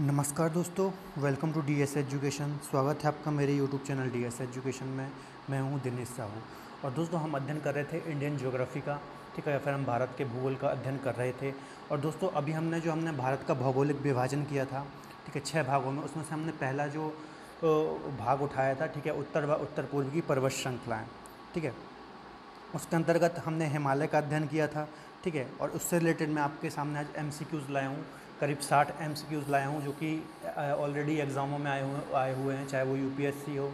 नमस्कार दोस्तों, welcome to DS education. स्वागत है आपका मेरे यूट्यूब चैनल डीएस एजुकेशन में। मैं हूं दिनेश साहू। और दोस्तों, हम अध्ययन कर रहे थे इंडियन ज्योग्राफी का, ठीक है, या फिर हम भारत के भूगोल का अध्ययन कर रहे थे। और दोस्तों, अभी हमने भारत का भौगोलिक विभाजन किया था, ठीक है, 6 भागों में। उसमें से हमने पहला जो भाग उठाया था, ठीक है, उत्तर पूर्व की पर्वत श्रृंखलाएँ, ठीक है। उसके अंतर्गत हमने हिमालय का अध्ययन किया था, ठीक है। और उससे रिलेटेड मैं आपके सामने आज एमसीक्यूज़ लाया हूँ। करीब 60 एमसीक्यूज़ लाया हूँ, जो कि ऑलरेडी एग्ज़ामों में आए हुए हैं, चाहे वो यूपीएससी हो,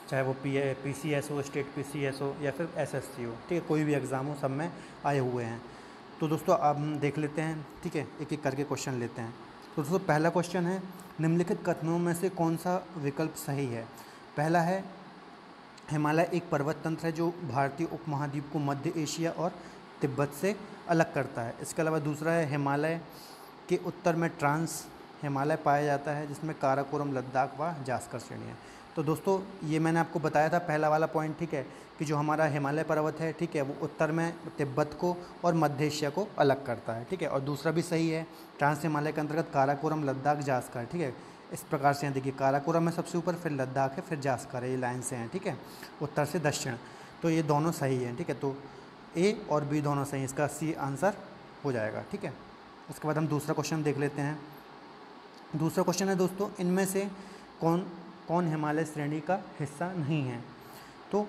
चाहे वो पीसीएस हो, स्टेट पीसीएस हो, या फिर एसएससी हो, ठीक है, कोई भी एग्ज़ाम हो, सब में आए हुए हैं। तो दोस्तों, अब हम देख लेते हैं, ठीक है, एक एक करके क्वेश्चन लेते हैं। तो दोस्तों, पहला क्वेश्चन है, निम्नलिखित कथनों में से कौन सा विकल्प सही है। पहला है, हिमालय एक पर्वत तंत्र है जो भारतीय उपमहाद्वीप को मध्य एशिया और तिब्बत से अलग करता है। इसके अलावा दूसरा है, हिमालय के उत्तर में ट्रांस हिमालय पाया जाता है, जिसमें काराकोरम, लद्दाख व जास्कर श्रेणियाँ। तो दोस्तों, ये मैंने आपको बताया था पहला वाला पॉइंट, ठीक है, कि जो हमारा हिमालय पर्वत है, ठीक है, वो उत्तर में तिब्बत को और मध्य एशिया को अलग करता है, ठीक है। और दूसरा भी सही है, ट्रांस हिमालय के अंतर्गत काराकोरम, लद्दाख, जास्कर, ठीक है। इस प्रकार से हैं, देखिए, काराकोरम है सबसे ऊपर, फिर लद्दाख है, फिर जास्कर है, ये लाइन से हैं, ठीक है, उत्तर से दक्षिण। तो ये दोनों सही हैं, ठीक है। तो ए और बी दोनों सही हैं, इसका सी आंसर हो जाएगा, ठीक है। उसके बाद हम दूसरा क्वेश्चन देख लेते हैं। दूसरा क्वेश्चन है दोस्तों, इनमें से कौन कौन हिमालय श्रेणी का हिस्सा नहीं है। तो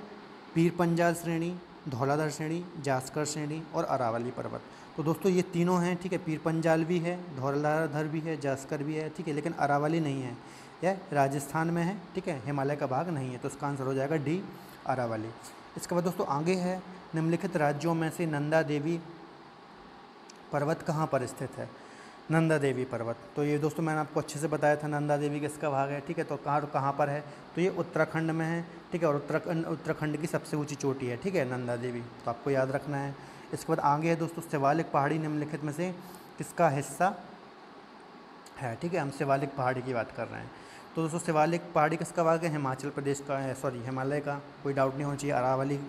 पीर पंजाल श्रेणी, धौलाधार श्रेणी, जास्कर श्रेणी और अरावली पर्वत। तो दोस्तों, ये तीनों हैं, ठीक है। पीर पंजाल भी है, धौलाधार भी है, जास्कर भी है, ठीक है, लेकिन अरावली नहीं है, यह राजस्थान में है, ठीक है, हिमालय का भाग नहीं है। तो इसका आंसर हो जाएगा डी, अरावली। इसके बाद दोस्तों आगे है, निम्नलिखित राज्यों में से नंदा देवी पर्वत कहाँ पर स्थित है। नंदा देवी पर्वत, तो ये दोस्तों मैंने आपको अच्छे से बताया था, नंदा देवी किसका भाग है, ठीक है। तो कहाँ पर है, तो ये उत्तराखंड में है, ठीक है। और उत्तराखंड की सबसे ऊंची चोटी है, ठीक है, नंदा देवी, तो आपको याद रखना है। इसके बाद आगे है दोस्तों, शिवालिक पहाड़ी निम्नलिखित में से किसका हिस्सा है, ठीक है। हम शिवालिक पहाड़ी की बात कर रहे हैं। तो दोस्तों, शिवालिक पहाड़ी किसका भाग है, हिमाचल प्रदेश का है, सॉरी, हिमालय का, कोई डाउट नहीं होना चाहिए। अरावली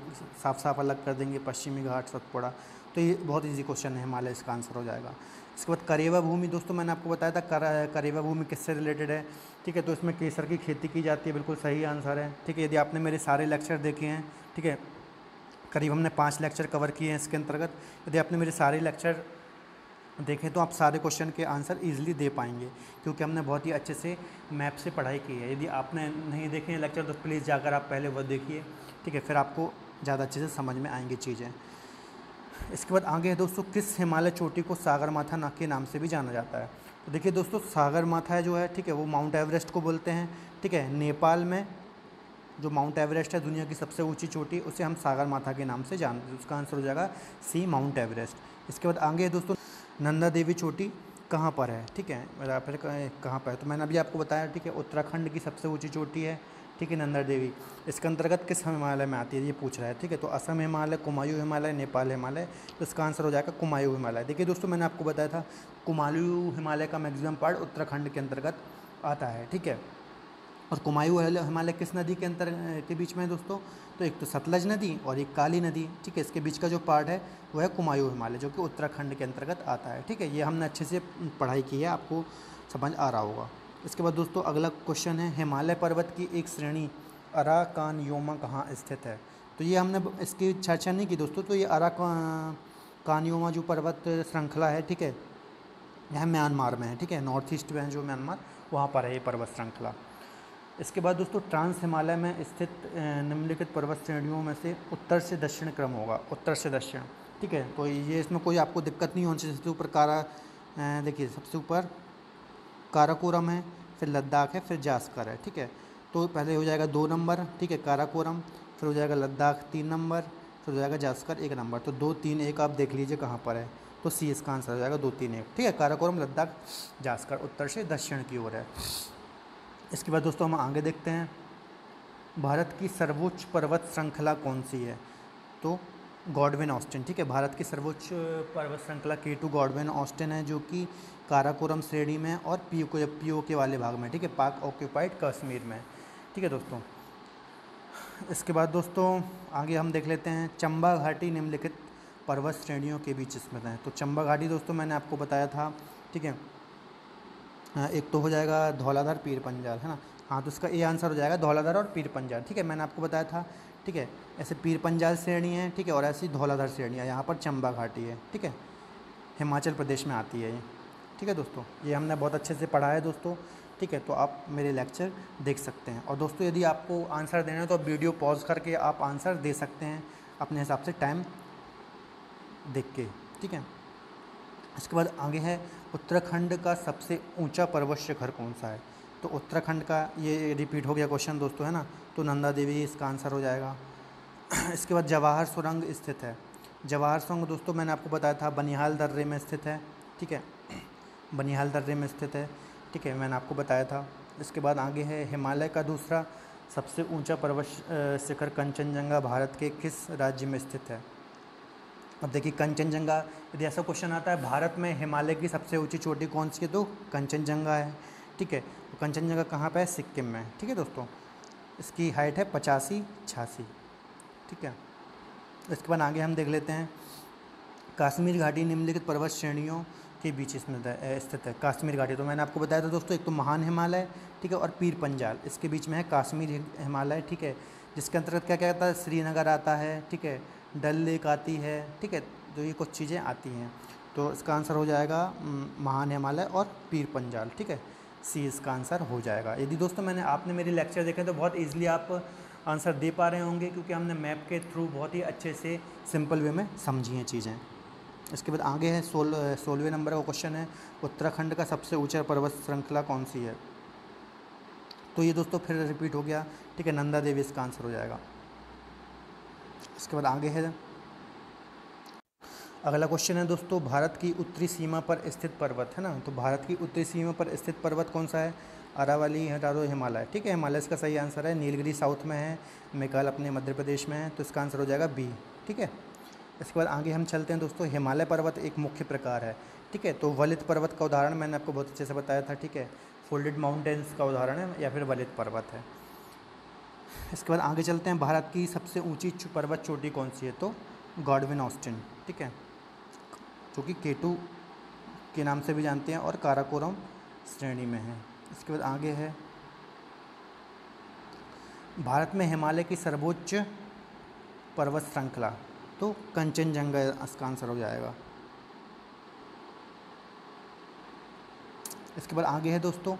साफ साफ अलग कर देंगे, पश्चिमी घाट, सतपुड़ा। तो ये बहुत ईजी क्वेश्चन है, हिमालय इसका आंसर हो जाएगा। इसके बाद करेवा भूमि, दोस्तों मैंने आपको बताया था करेवा भूमि किससे रिलेटेड है, ठीक है। तो इसमें केसर की खेती की जाती है, बिल्कुल सही आंसर है, ठीक है। यदि आपने मेरे सारे लेक्चर देखे हैं, ठीक है, करीब हमने 5 लेक्चर कवर किए हैं इसके अंतर्गत। यदि आपने मेरे सारे लेक्चर देखें तो आप सारे क्वेश्चन के आंसर ईजिली दे पाएंगे, क्योंकि हमने बहुत ही अच्छे से मैप से पढ़ाई की है। यदि आपने नहीं देखे हैं लेक्चर, तो प्लीज़ जाकर आप पहले वो देखिए, ठीक है, फिर आपको ज़्यादा अच्छे से समझ में आएंगी चीज़ें। इसके बाद आगे है दोस्तों, किस हिमालय चोटी को सागरमाथा के नाम से भी जाना जाता है। तो देखिए दोस्तों, सागरमाथा जो है, ठीक है, वो माउंट एवरेस्ट को बोलते हैं, ठीक है। नेपाल में जो माउंट एवरेस्ट है, दुनिया की सबसे ऊंची चोटी, उसे हम सागरमाथा के नाम से जानते हैं। उसका आंसर हो जाएगा सी, माउंट एवरेस्ट। इसके बाद आगे है दोस्तों, नंदा देवी चोटी कहाँ पर है, ठीक है, फिर कहाँ पर है। तो मैंने अभी आपको बताया, ठीक है, उत्तराखंड की सबसे ऊंची चोटी है, ठीक है, नंदा देवी। इसके अंतर्गत किस हिमालय में आती है, ये पूछ रहा है, ठीक है। तो असम हिमालय, कुमायूं हिमालय, नेपाल हिमालय। तो इसका आंसर हो जाएगा कुमायूं हिमालय। देखिए दोस्तों, मैंने आपको बताया था, कुमायूं हिमालय का मैक्सिमम पार्ट उत्तराखंड के अंतर्गत आता है, ठीक है। और कुमायूं हिमालय किस नदी के बीच में है दोस्तों, तो एक तो सतलज नदी और एक काली नदी, ठीक है। इसके बीच का जो पार्ट है वो है कुमायूं हिमालय, जो कि उत्तराखंड के अंतर्गत आता है, ठीक है। ये हमने अच्छे से पढ़ाई की है, आपको समझ आ रहा होगा। इसके बाद दोस्तों अगला क्वेश्चन है, हिमालय पर्वत की एक श्रेणी अराकानयोमा कहाँ स्थित है। तो ये हमने इसकी चर्चा नहीं की दोस्तों। तो ये अराकानयोमा जो पर्वत श्रृंखला है, ठीक है, यह म्यांमार में है, ठीक है, नॉर्थ ईस्ट में है जो म्यांमार, वहाँ पर है ये पर्वत श्रृंखला। इसके बाद दोस्तों, ट्रांस हिमालय में स्थित निम्नलिखित पर्वत श्रेणियों में से उत्तर से दक्षिण क्रम होगा, उत्तर से दक्षिण, ठीक है। तो ये इसमें कोई आपको दिक्कत नहीं होनी चाहिए। सबसे ऊपर देखिए, सबसे ऊपर काराकोरम है, फिर लद्दाख है, फिर जास्कर है, ठीक है। तो पहले हो जाएगा 2 नंबर, ठीक है, काराकोरम, फिर हो जाएगा लद्दाख 3 नंबर, फिर हो जाएगा जास्कर 1 नंबर। तो 2, 3, 1 आप देख लीजिए कहाँ पर है। तो सी इसका आंसर हो जाएगा 2, 3, 1, ठीक है। काराकोरम, लद्दाख, जास्कर उत्तर से दक्षिण की ओर है। इसके बाद दोस्तों हम आगे देखते हैं, भारत की सर्वोच्च पर्वत श्रृंखला कौन सी है। तो गॉडविन ऑस्टिन, ठीक है, भारत की सर्वोच्च पर्वत श्रृंखला K2 गॉडविन ऑस्टिन है, जो कि काराकोरम श्रेणी में और पीओके वाले भाग में, ठीक है, पाक ऑक्यूपाइड कश्मीर में, ठीक है दोस्तों। इसके बाद दोस्तों आगे हम देख लेते हैं, चंबा घाटी निम्नलिखित पर्वत श्रेणियों के बीच स्थित है। तो चंबा घाटी दोस्तों मैंने आपको बताया था, ठीक है, एक तो हो जाएगा धौलाधार पीर पंजाल, है ना। हाँ, तो इसका ए आंसर हो जाएगा धौलाधार और पीर पंजाल, ठीक है। मैंने आपको बताया था, ठीक है। ऐसे पीर पंजाल श्रेणी है, ठीक है, और ऐसी धौलाधार श्रेणी है। यहाँ पर चंबा घाटी है, ठीक है, हिमाचल प्रदेश में आती है ये, ठीक है दोस्तों। ये हमने बहुत अच्छे से पढ़ा है दोस्तों, ठीक है। तो आप मेरे लेक्चर देख सकते हैं। और दोस्तों यदि आपको आंसर देना है तो आप वीडियो पॉज करके आप आंसर दे सकते हैं अपने हिसाब से टाइम देख के, ठीक है। इसके बाद आगे है उत्तराखंड का सबसे ऊंचा पर्वत शिखर कौन सा है। तो उत्तराखंड का ये रिपीट हो गया क्वेश्चन दोस्तों, है ना। तो नंदा देवी इसका आंसर हो जाएगा। इसके बाद जवाहर सुरंग स्थित है। जवाहर सुरंग दोस्तों मैंने आपको बताया था बनिहाल दर्रे में स्थित है, ठीक है, बनिहाल दर्रे में स्थित है, ठीक है, मैंने आपको बताया था। इसके बाद आगे है हिमालय का दूसरा सबसे ऊंचा पर्वत शिखर कंचनजंगा भारत के किस राज्य में स्थित है। अब देखिए कंचनजंगा, यदि ऐसा क्वेश्चन आता है भारत में हिमालय की सबसे ऊंची चोटी कौन सी है, तो कंचनजंगा है, ठीक है। तो कंचनजंगा कहाँ पे है, सिक्किम में, ठीक है दोस्तों। इसकी हाइट है 85-86, ठीक है। इसके बाद आगे हम देख लेते हैं कश्मीर घाटी निम्नलिखित पर्वत श्रेणियों के बीच स्थित है। कश्मीर घाटी तो मैंने आपको बताया था दोस्तों, एक तो महान हिमालय, ठीक है, और पीर पंजाल, इसके बीच में है कश्मीर हिमालय, ठीक है, जिसके अंतर्गत क्या क्या आता है, श्रीनगर आता है, ठीक है, डल लेक आती है, ठीक है। तो ये कुछ चीज़ें आती हैं। तो इसका आंसर हो जाएगा महान हिमालय और पीर पंजाल, ठीक है, सी इसका आंसर हो जाएगा। यदि दोस्तों आपने मेरे लेक्चर देखे तो बहुत ईजिली आप आंसर दे पा रहे होंगे, क्योंकि हमने मैप के थ्रू बहुत ही अच्छे से सिंपल वे में समझी हैं चीज़ें। इसके बाद आगे है 16वें नंबर का क्वेश्चन है उत्तराखंड का सबसे ऊंचा पर्वत श्रृंखला कौन सी है। तो ये दोस्तों फिर रिपीट हो गया, ठीक है, नंदा देवी इसका आंसर हो जाएगा। इसके बाद आगे है अगला क्वेश्चन है दोस्तों भारत की उत्तरी सीमा पर स्थित पर्वत, है ना। तो भारत की उत्तरी सीमा पर स्थित पर्वत कौन सा है, अरावली, हटारो, हिमालय, ठीक है। हिमालय इसका सही आंसर है। नीलगिरी साउथ में है, मेघालय अपने मध्य प्रदेश में है, तो इसका आंसर हो जाएगा बी, ठीक है। इसके बाद आगे हम चलते हैं दोस्तों, हिमालय पर्वत एक मुख्य प्रकार है, ठीक है। तो वलित पर्वत का उदाहरण मैंने आपको बहुत अच्छे से बताया था, ठीक है, फोल्डेड माउंटेन्स का उदाहरण है या फिर वलित पर्वत है। इसके बाद आगे चलते हैं भारत की सबसे ऊंची पर्वत चोटी कौन सी है, तो गॉडविन ऑस्टिन, ठीक है, जो कि केटू के नाम से भी जानते हैं और काराकोरम श्रेणी में है। इसके बाद आगे है भारत में हिमालय की सर्वोच्च पर्वत श्रृंखला, तो कंचनजंगा इसका आंसर हो जाएगा। इसके बाद आगे है दोस्तों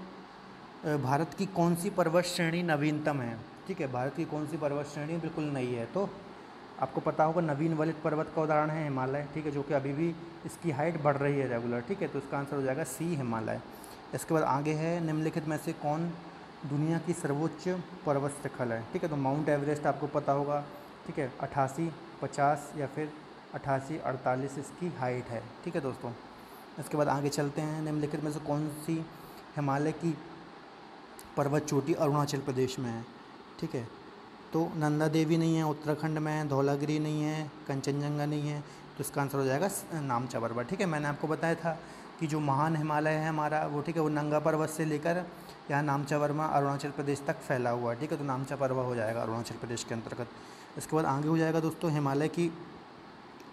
भारत की कौन सी पर्वत श्रेणी नवीनतम है, ठीक है। भारत की कौन सी पर्वत श्रेणी बिल्कुल नई है, तो आपको पता होगा नवीन वलित पर्वत का उदाहरण है हिमालय, ठीक है, जो कि अभी भी इसकी हाइट बढ़ रही है रेगुलर, ठीक है। तो इसका आंसर हो जाएगा सी, हिमालय। इसके बाद आगे है निम्नलिखित में से कौन दुनिया की सर्वोच्च पर्वत श्रृंखल है, ठीक है। तो माउंट एवरेस्ट आपको पता होगा, ठीक है, 88, 50 या फिर 88, 48 इसकी हाइट है, ठीक है दोस्तों। इसके बाद आगे चलते हैं निम्नलिखित में से कौन सी हिमालय की पर्वत चोटी अरुणाचल प्रदेश में है, ठीक है। तो नंदा देवी नहीं है, उत्तराखंड में है, धौलागिरी नहीं है, कंचनजंगा नहीं है, तो इसका आंसर हो जाएगा नामचा पर्वत, ठीक है। मैंने आपको बताया था कि जो महान हिमालय है हमारा वो, ठीक है, वो नंगा पर्वत से लेकर यहाँ नामचा वर्मा अरुणाचल प्रदेश तक फैला हुआ है, ठीक है। तो नामचा पर्वत हो जाएगा अरुणाचल प्रदेश के अंतर्गत। इसके बाद आगे हो जाएगा दोस्तों हिमालय की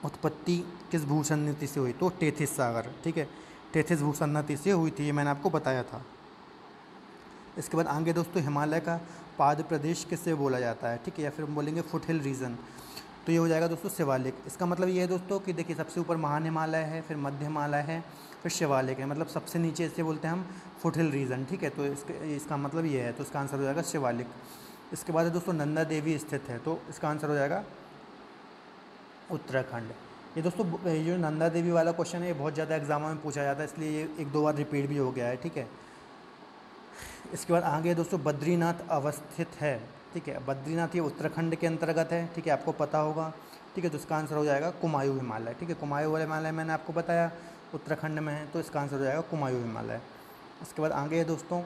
उत्पत्ति किस भूसन्निधि से हुई, तो टेथिस सागर, ठीक है, टेथिस भूसन्निधि से हुई थी, ये मैंने आपको बताया था। इसके बाद आगे दोस्तों हिमालय का पाद प्रदेश किससे बोला जाता है, ठीक है, या फिर हम बोलेंगे फुट हिल रीजन, तो ये हो जाएगा दोस्तों शिवालिक। इसका मतलब ये है दोस्तों कि देखिए सबसे ऊपर महान हिमालय है, फिर मध्य हिमालय है, फिर शिवालिक है, मतलब सबसे नीचे इसे बोलते हैं हम फुट हिल रीजन, ठीक है। तो इसका मतलब ये है, तो इसका आंसर हो जाएगा शिवालिक। इसके बाद दोस्तों नंदा देवी स्थित है, तो इसका आंसर हो जाएगा उत्तराखंड। ये दोस्तों ये जो नंदा देवी वाला क्वेश्चन है ये बहुत ज़्यादा एग्जामों में पूछा जाता है, इसलिए ये 1-2 बार रिपीट भी हो गया है, ठीक है। इसके बाद आगे दोस्तों बद्रीनाथ अवस्थित है, ठीक है, बद्रीनाथ ये उत्तराखंड के अंतर्गत है, ठीक है, आपको पता होगा, ठीक है। तो इसका आंसर हो जाएगा कुमायूं हिमालय, ठीक है। कुमायूं हिमालय मैंने आपको बताया उत्तराखंड में है, तो इसका आंसर हो जाएगा कुमायूं हिमालय। इसके बाद आगे है दोस्तों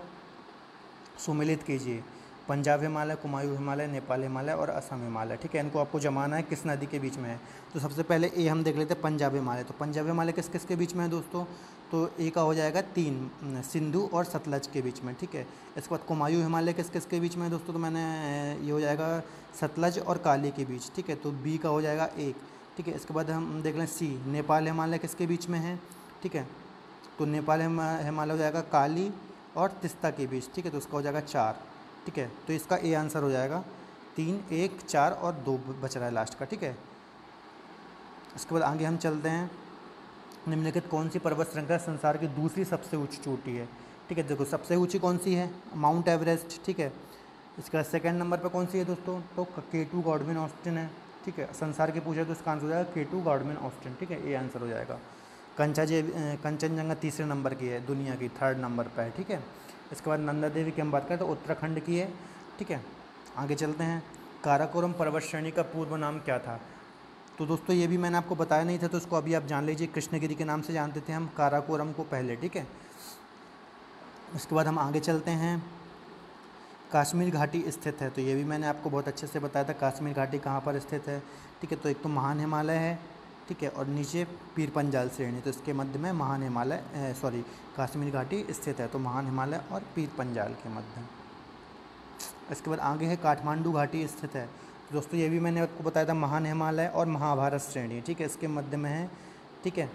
सुमिलित कीजिए पंजाब हिमालय, कुमायूं हिमालय, नेपाल हिमालय और असम हिमालय, ठीक है। इनको आपको जमाना है किस नदी के बीच में है। तो सबसे पहले ए हम देख लेते हैं पंजाब हिमालय। तो पंजाब हिमालय किस किस के बीच में है दोस्तों, तो ए का हो जाएगा 3 सिंधु और सतलज के बीच में, ठीक है। इसके बाद कुमायूं हिमालय किस किस के बीच में है दोस्तों, तो मैंने ये हो जाएगा सतलज और काली के बीच, ठीक है। तो बी का हो जाएगा 1, ठीक है। इसके बाद हम देख लें सी नेपाल हिमालय किसके बीच में है, ठीक है। तो नेपाल हिमालय हो जाएगा काली और तिस्ता के बीच, ठीक है, तो इसका हो जाएगा 4, ठीक है, तो इसका ए आंसर हो जाएगा 3, 1, 4 और 2 बच रहा है लास्ट का, ठीक है। इसके बाद आगे हम चलते हैं, निम्नलिखित कौन सी पर्वत श्रृंखला संसार की दूसरी सबसे ऊंची चोटी है, ठीक है। देखो सबसे ऊंची कौन सी है, माउंट एवरेस्ट, ठीक है। इसका सेकंड नंबर पर कौन सी है दोस्तों, तो K2 गॉडविन ऑस्टिन है, ठीक है। संसार की पूछे तो इसका आंसर हो जाएगा K2 गॉडविन ऑस्टिन, ठीक है, ये आंसर हो जाएगा। कंचनजंगा तीसरे नंबर की है, दुनिया की 3rd नंबर पर है, ठीक है। इसके बाद नंदा देवी की हम बात करें तो उत्तराखंड की है, ठीक है। आगे चलते हैं, काराकोरम पर्वत श्रेणी का पूर्व नाम क्या था, तो दोस्तों ये भी मैंने आपको बताया नहीं था, तो इसको अभी आप जान लीजिए। कृष्णगिरी के नाम से जानते थे हम काराकोरम को पहले, ठीक है। उसके बाद हम आगे चलते हैं, कश्मीर घाटी स्थित है, तो ये भी मैंने आपको बहुत अच्छे से बताया था कश्मीर घाटी कहाँ पर स्थित है, ठीक है। तो एक तो महान हिमालय है, ठीक है, और नीचे पीर पंजाल श्रेणी, तो इसके मध्य में महान हिमालय कश्मीर घाटी स्थित है, तो महान हिमालय और पीर पंजाल के मध्य। इसके बाद आगे है काठमांडू घाटी स्थित है, तो दोस्तों ये भी मैंने आपको बताया था महान हिमालय और महाभारत श्रेणी, ठीक है, इसके मध्य में है, ठीक है,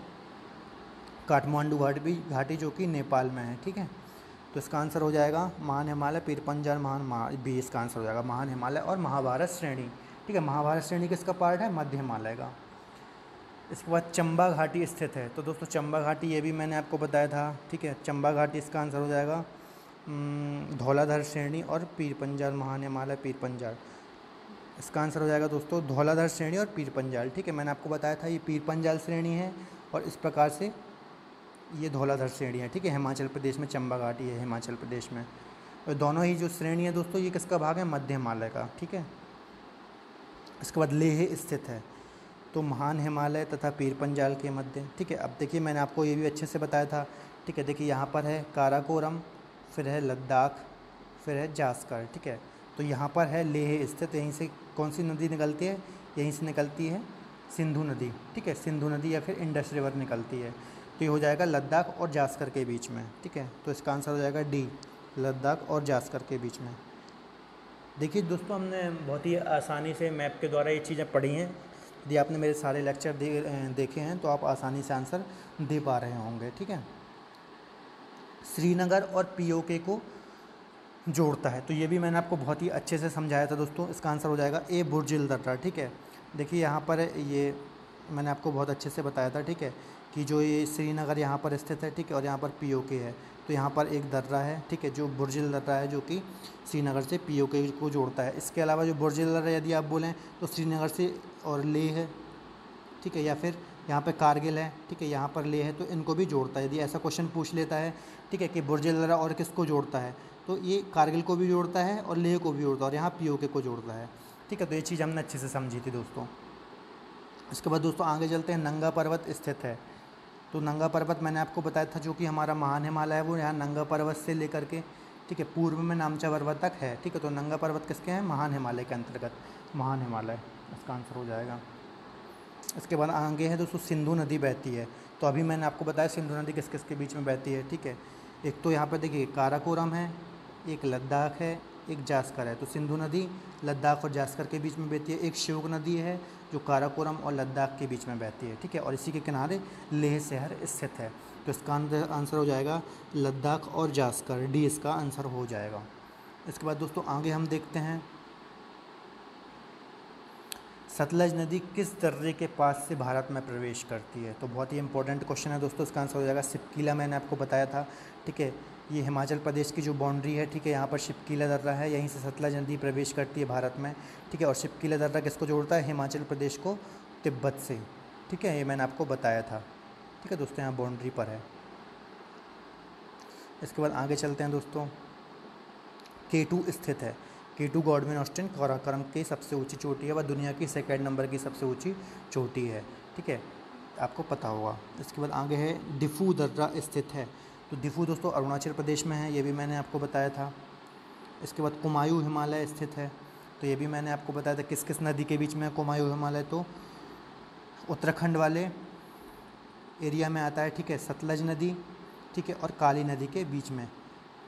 काठमांडू घाटी जो कि नेपाल में है, ठीक है। तो इसका आंसर हो जाएगा महान हिमालय, पीर पंजाल, भी इसका आंसर हो जाएगा महान हिमालय और महाभारत श्रेणी, ठीक है। महाभारत श्रेणी किसका पार्ट है, मध्य हिमालय का। इसके बाद चंबा घाटी स्थित है, तो दोस्तों चंबा घाटी ये भी मैंने आपको बताया था, ठीक है। चंबा घाटी इसका आंसर हो जाएगा धौलाधर श्रेणी और पीर पंजाल, महान हिमालय पीर पंजाल, इसका आंसर हो जाएगा दोस्तों धौलाधर श्रेणी और पीर पंजाल, ठीक है। मैंने आपको बताया था ये पीर पंजाल श्रेणी है और इस प्रकार से ये धौलाधर श्रेणी है, ठीक है। हिमाचल प्रदेश में चंबा घाटी है, हिमाचल प्रदेश में, और दोनों ही जो श्रेणी है दोस्तों ये किसका भाग है, मध्य हिमालय का, ठीक है। इसके बाद लेह स्थित है, तो महान हिमालय तथा पीर पंजाल के मध्य, ठीक है। अब देखिए मैंने आपको ये भी अच्छे से बताया था, ठीक है। देखिए यहाँ पर है काराकोरम, फिर है लद्दाख, फिर है जास्कर, ठीक है। तो यहाँ पर है लेह स्थित, यहीं से कौन सी नदी निकलती है, यहीं से निकलती है सिंधु नदी, ठीक है, सिंधु नदी या फिर इंडस रिवर निकलती है, तो ये हो जाएगा लद्दाख और जास्कर के बीच में, ठीक है। तो इसका आंसर हो जाएगा डी, लद्दाख और जास्कर के बीच में। देखिए दोस्तों हमने बहुत ही आसानी से मैप के द्वारा ये चीज़ें पढ़ी हैं, यदि आपने मेरे सारे लेक्चर देखे हैं तो आप आसानी से आंसर दे पा रहे होंगे, ठीक है। श्रीनगर और पीओके को जोड़ता है, तो ये भी मैंने आपको बहुत ही अच्छे से समझाया था दोस्तों। इसका आंसर हो जाएगा ए, बुर्जिल दर्रा, ठीक है। देखिए यहाँ पर ये मैंने आपको बहुत अच्छे से बताया था, ठीक है, कि जो ये श्रीनगर यहाँ पर स्थित है, ठीक है, और यहाँ पर पीओके है, तो यहाँ पर एक दर्रा है, ठीक है, जो बुर्जिल दर्रा है, जो कि श्रीनगर से पीओके को जोड़ता है। इसके अलावा जो बुर्जिल दर्रा यदि आप बोलें तो श्रीनगर से और लेह है, ठीक है, या फिर यहाँ पे कारगिल है, ठीक है, यहाँ पर लेह है, तो इनको भी जोड़ता है। यदि ऐसा क्वेश्चन पूछ लेता है, ठीक है, कि बुर्जिल दर्रा और किसको जोड़ता है, तो ये कारगिल को भी जोड़ता है और लेह को भी जोड़ता है और यहाँ पीओके को जोड़ता है, ठीक है। तो ये चीज़ हमने अच्छे से समझी थी दोस्तों। इसके बाद दोस्तों आगे चलते हैं, नंगा पर्वत स्थित है, तो नंगा पर्वत मैंने आपको बताया था जो कि हमारा महान हिमालय है, वो यहाँ नंगा पर्वत से लेकर के, ठीक है, पूर्व में नामचा पर्वत तक है, ठीक है। तो नंगा पर्वत किसके हैं, महान हिमालय के अंतर्गत, महान हिमालय इसका आंसर हो जाएगा। इसके बाद आगे है दोस्तों सिंधु नदी बहती है, तो अभी मैंने आपको बताया सिंधु नदी किस किस के बीच में बहती है, ठीक है। एक तो यहाँ पर देखिए काराकोरम है, एक लद्दाख है, एक जास्कर है, तो सिंधु नदी लद्दाख और जास्कर के बीच में बहती है। एक श्योक नदी है जो काराकोरम और लद्दाख के बीच में बहती है, ठीक है, और इसी के किनारे लेह शहर स्थित है, तो इसका आंसर हो जाएगा लद्दाख और जास्कर, डी इसका आंसर हो जाएगा। इसके बाद दोस्तों आगे हम देखते हैं, सतलज नदी किस दर्रे के पास से भारत में प्रवेश करती है, तो बहुत ही इंपॉर्टेंट क्वेश्चन है दोस्तों। इसका आंसर हो जाएगा सिपकीला, मैंने आपको बताया था, ठीक है। ये हिमाचल प्रदेश की जो बाउंड्री है, ठीक है, यहाँ पर शिपकीला दर्रा है, यहीं से सतलज नदी प्रवेश करती है भारत में, ठीक है। और शिपकीला दर्रा किसको जोड़ता है, हिमाचल प्रदेश को तिब्बत से, ठीक है, ये मैंने आपको बताया था, ठीक है दोस्तों, यहाँ बाउंड्री पर है। इसके बाद आगे चलते हैं दोस्तों, K2 स्थित है, K2 गॉडविन ऑस्टिन काराकोरम की सबसे ऊंची चोटी है, वह दुनिया की 2nd नंबर की सबसे ऊंची चोटी है, ठीक है, आपको पता होगा। इसके बाद आगे है डिफू दर्रा स्थित है, तो डिफू दोस्तों अरुणाचल प्रदेश में है, ये भी मैंने आपको बताया था। इसके बाद कुमायूं हिमालय स्थित है, तो ये भी मैंने आपको बताया था किस किस नदी के बीच में है कुमायूं हिमालय, तो उत्तराखंड वाले एरिया में आता है, ठीक है, सतलज नदी, ठीक है, और काली नदी के बीच में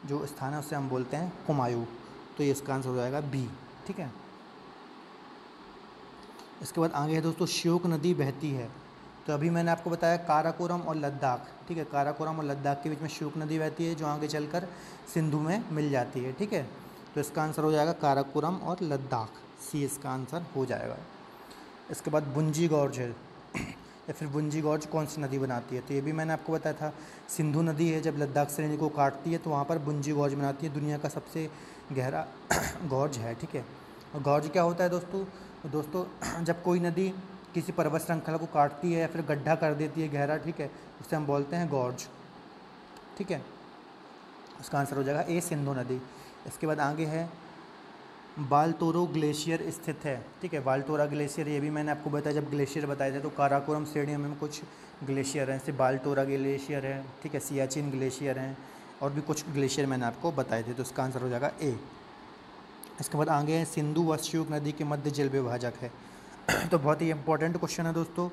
जो स्थान है उसे हम बोलते हैं कुमायूं, तो ये इसका आंसर हो जाएगा बी, ठीक है। इसके बाद आगे है दोस्तों श्योक नदी बहती है, तो अभी मैंने आपको बताया काराकोरम और लद्दाख, ठीक है। काराकोरम और लद्दाख के बीच में श्योक नदी बहती है जो आगे चलकर सिंधु में मिल जाती है, ठीक है। तो इसका आंसर हो जाएगा काराकोरम और लद्दाख, सी इसका आंसर हो जाएगा। इसके बाद बुंजी गॉर्ज है या फिर बुंजी गॉर्ज कौन सी नदी बनाती है, तो ये भी मैंने आपको बताया था, सिंधु नदी है जब लद्दाख श्रेणी को काटती है तो वहाँ पर बुंजी गॉर्ज बनाती है, दुनिया का सबसे गहरा गॉर्ज है, ठीक है। और गॉर्ज क्या होता है दोस्तों जब कोई नदी किसी पर्वत श्रृंखला को काटती है या फिर गड्ढा कर देती है गहरा, ठीक है, उसे हम बोलते हैं गॉर्ज, ठीक है। उसका आंसर हो जाएगा ए सिंधु नदी। इसके बाद आगे है बालतोरो ग्लेशियर स्थित है, ठीक है। बालतोरा ग्लेशियर, ये भी मैंने आपको बताया जब ग्लेशियर बताए थे, तो काराकोरम श्रेणी में कुछ ग्लेशियर हैं, जैसे बालतोरा ग्लेशियर है, ठीक है, सियाचिन ग्लेशियर हैं और भी कुछ ग्लेशियर मैंने आपको बताए थे, तो इसका आंसर हो जाएगा ए। इसके बाद आगे है सिंधु व श्योक नदी के मध्य जल विभाजक है तो बहुत ही इंपॉर्टेंट क्वेश्चन है दोस्तों।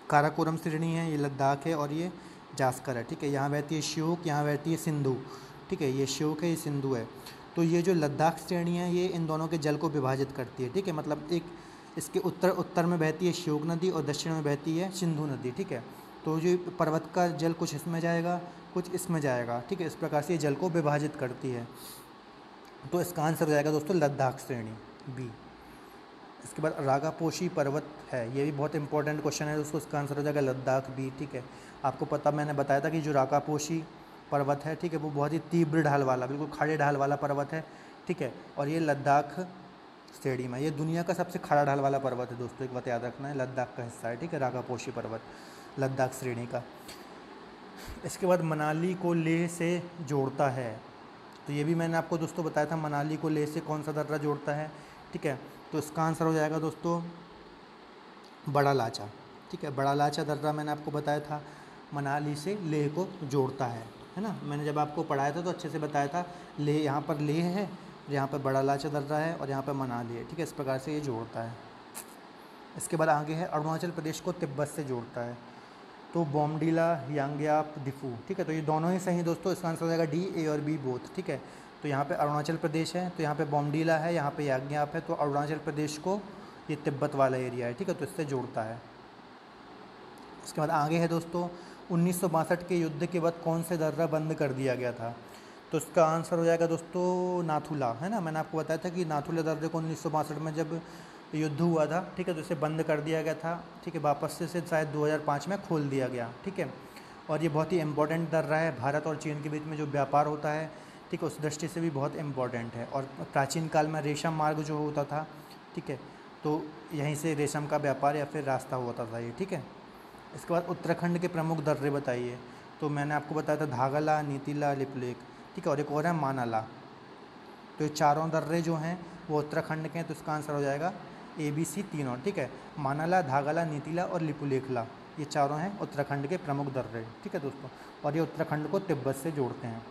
काराकोरम श्रेणी है, ये लद्दाख है और ये जास्कर है, ठीक है। यहाँ बहती है श्योक, यहाँ बहती है सिंधु, ठीक है। ये श्योक है, ये सिंधु है। तो ये जो लद्दाख श्रेणी है ये इन दोनों के जल को विभाजित करती है, ठीक है। मतलब एक इसके उत्तर में बहती है श्योक नदी और दक्षिण में बहती है सिंधु नदी, ठीक है। तो जो पर्वत का जल कुछ इसमें जाएगा, कुछ इसमें जाएगा, ठीक है। इस प्रकार से ये जल को विभाजित करती है। तो इसका आंसर हो जाएगा दोस्तों लद्दाख श्रेणी, बी। इसके बाद रागापोशी पर्वत है, ये भी बहुत इंपॉर्टेंट क्वेश्चन है दोस्तों, इसका आंसर हो जाएगा लद्दाख, बी, ठीक है। आपको पता, मैंने बताया था कि जो रागापोशी पर्वत है, ठीक है, वो बहुत ही तीव्र ढाल वाला, बिल्कुल खड़े ढाल वाला पर्वत है, ठीक है। और ये लद्दाख श्रेणी में, ये दुनिया का सबसे खड़ा ढाल वाला पर्वत है दोस्तों, एक बात याद रखना है, लद्दाख का हिस्सा है, ठीक है, रागापोशी पर्वत लद्दाख श्रेणी का। इसके बाद मनाली को लेह से जोड़ता है, तो ये भी मैंने आपको दोस्तों बताया था, मनाली को लेह से कौन सा दर्रा जोड़ता है, ठीक है। तो इसका आंसर हो जाएगा दोस्तों बड़ा लाचा, ठीक है। बड़ा लाचा दर्रा मैंने आपको बताया था मनाली से लेह को जोड़ता है ना। मैंने जब आपको पढ़ाया था तो अच्छे से बताया था, लेह, यहाँ पर लेह है, यहाँ पर बड़ा लाचा दर्रा है और यहाँ पर मनाली है, ठीक है। इस प्रकार से ये जोड़ता है। इसके बाद आगे है अरुणाचल प्रदेश को तिब्बत से जोड़ता है, तो बोमडीला, यांग्याप, दिफू, ठीक है। तो ये दोनों ही सही दोस्तों, इसका आंसर हो जाएगा डी, ए और बी बोथ, ठीक है। तो यहाँ पे अरुणाचल प्रदेश है, तो यहाँ पे बोमडीला है, यहाँ पे यांग्याप है, तो अरुणाचल प्रदेश को ये तिब्बत वाला एरिया है, ठीक है, तो इससे जोड़ता है। इसके बाद आगे है दोस्तों 1962 के युद्ध के बाद कौन से दर्रा बंद कर दिया गया था, तो इसका आंसर हो जाएगा दोस्तों नाथुला, है ना। मैंने आपको बताया था कि नाथुला दर्रे को 1962 में जब युद्ध हुआ था, ठीक है, तो इसे बंद कर दिया गया था, ठीक है। वापस से शायद 2005 में खोल दिया गया, ठीक है। और ये बहुत ही इंपॉर्टेंट दर्रा है, भारत और चीन के बीच में जो व्यापार होता है, ठीक है, उस दृष्टि से भी बहुत इम्पॉर्टेंट है। और प्राचीन काल में रेशम मार्ग जो होता था, ठीक है, तो यहीं से रेशम का व्यापार या फिर रास्ता होता था ये, ठीक है। इसके बाद उत्तराखंड के प्रमुख दर्रे बताइए, तो मैंने आपको बताया था धागला, नीतिला, लिपुलेख, ठीक है, और एक और है मानाला। तो ये चारों दर्रे जो हैं वो उत्तराखंड के हैं, तो इसका आंसर हो जाएगा ए, बी, सी तीनों, ठीक है। मानाला, धागला, नीतिला और लिपुलेखला, ये चारों हैं उत्तराखंड के प्रमुख दर्रे, ठीक है दोस्तों। और ये उत्तराखंड को तिब्बत से जोड़ते हैं।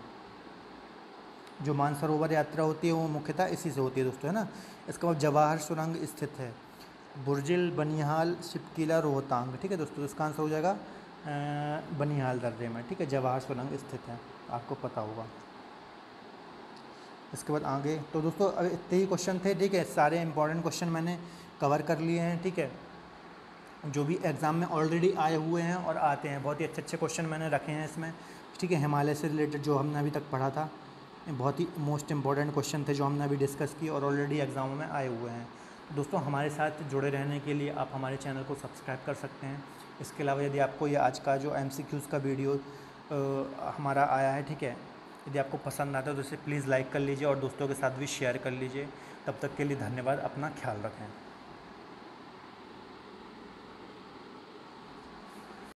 जो मानसरोवर यात्रा होती है वो मुख्यतः इसी से होती है दोस्तों, है ना। इसके बाद जवाहर सुरंग स्थित है, बुर्जिल, बनिहाल, शिपकीला, रोहतांग, ठीक है दोस्तों। तो इसका आंसर हो जाएगा बनिहाल दर्रे में, ठीक है, जवाहर सुरंग स्थित है, आपको पता होगा। इसके बाद आगे तो दोस्तों अब इतने ही क्वेश्चन थे, ठीक है। सारे इंपॉर्टेंट क्वेश्चन मैंने कवर कर लिए हैं, ठीक है, जो भी एग्ज़ाम में ऑलरेडी आए हुए हैं और आते हैं। बहुत ही अच्छे अच्छे क्वेश्चन मैंने रखे हैं इसमें, ठीक है। हिमालय से रिलेटेड जो हमने अभी तक पढ़ा था, बहुत ही मोस्ट इंपॉर्टेंट क्वेश्चन थे जो हमने अभी डिस्कस किए और ऑलरेडी एग्ज़ामों में आए हुए हैं। तो दोस्तों हमारे साथ जुड़े रहने के लिए आप हमारे चैनल को सब्सक्राइब कर सकते हैं। इसके अलावा यदि आपको ये आज का जो MCQs का वीडियो हमारा आया है, ठीक है, यदि आपको पसंद आता है तो इसे प्लीज़ लाइक कर लीजिए और दोस्तों के साथ भी शेयर कर लीजिए। तब तक के लिए धन्यवाद, अपना ख्याल रखें।